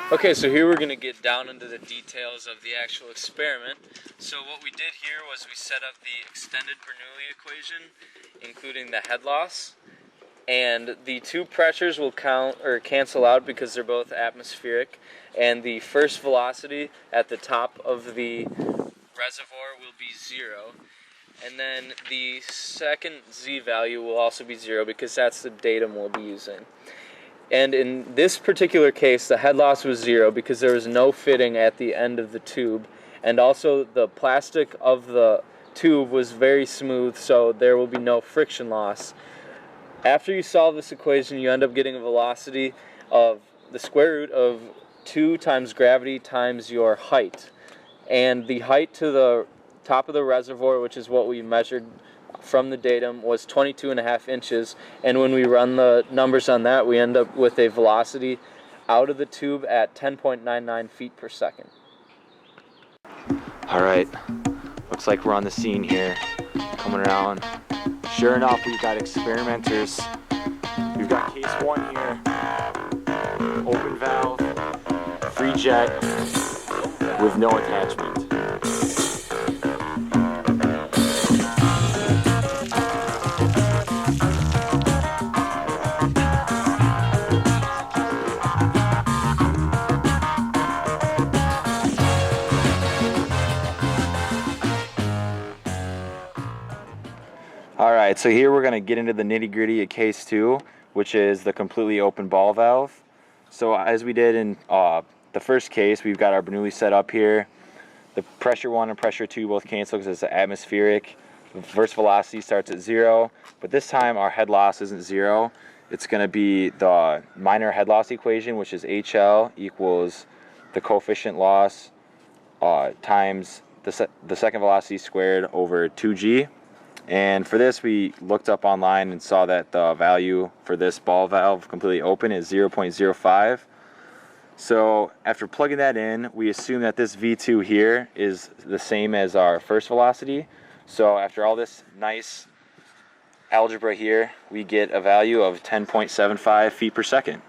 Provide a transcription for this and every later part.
Okay, so here we're going to get down into the details of the actual experiment. So what we did here was we set up the extended Bernoulli equation, including the head loss, and the two pressures will cancel out because they're both atmospheric, and the first velocity at the top of the reservoir will be 0, and then the second z value will also be 0 because that's the datum we'll be using. And in this particular case, the head loss was 0 because there was no fitting at the end of the tube. And also the plastic of the tube was very smooth, so there will be no friction loss. After you solve this equation, you end up getting a velocity of the square root of 2 times gravity times your height. And the height to the top of the reservoir, which is what we measured from the datum, was 22.5 inches, and when we run the numbers on that, we end up with a velocity out of the tube at 10.99 feet per second. Alright, looks like we're on the scene here, coming around. Sure enough, we've got experimenters. We've got case 1 here, open valve, free jet, with no attachment. Alright, so here we're going to get into the nitty-gritty of case 2, which is the completely open ball valve. So as we did in the first case, we've got our Bernoulli set up here. The pressure 1 and pressure 2 both cancel because it's atmospheric. The first velocity starts at 0, but this time our head loss isn't 0. It's going to be the minor head loss equation, which is HL equals the coefficient loss times the second velocity squared over 2G. And for this, we looked up online and saw that the value for this ball valve completely open is 0.05. So after plugging that in, we assume that this V2 here is the same as our first velocity. So after all this nice algebra here, we get a value of 10.75 feet per second.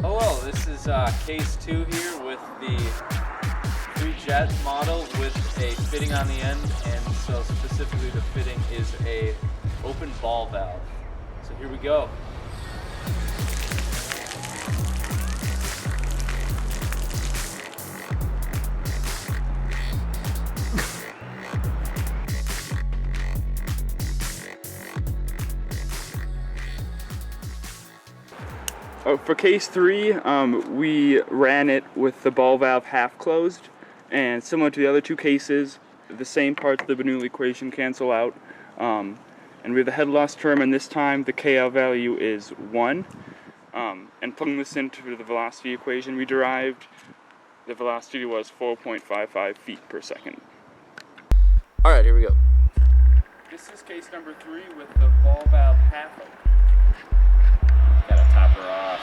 Hello, this is case 2 here with the free jet model with a fitting on the end, and so specifically the fitting is a open ball valve. So here we go. For case 3, we ran it with the ball valve half closed, and similar to the other two cases, the same parts of the Bernoulli equation cancel out, and we have the head loss term, and this time the KL value is 1, and plugging this into the velocity equation we derived, the velocity was 4.55 feet per second. Alright, here we go. This is case number 3 with the ball valve half open. Gotta top her off.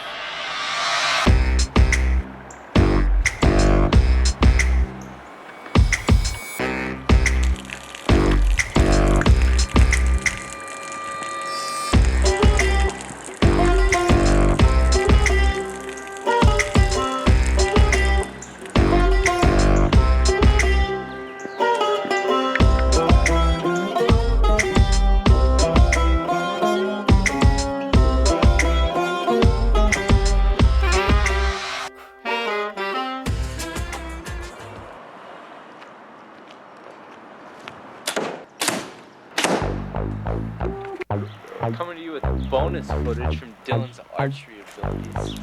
Coming to you with bonus footage from Dylan's archery abilities.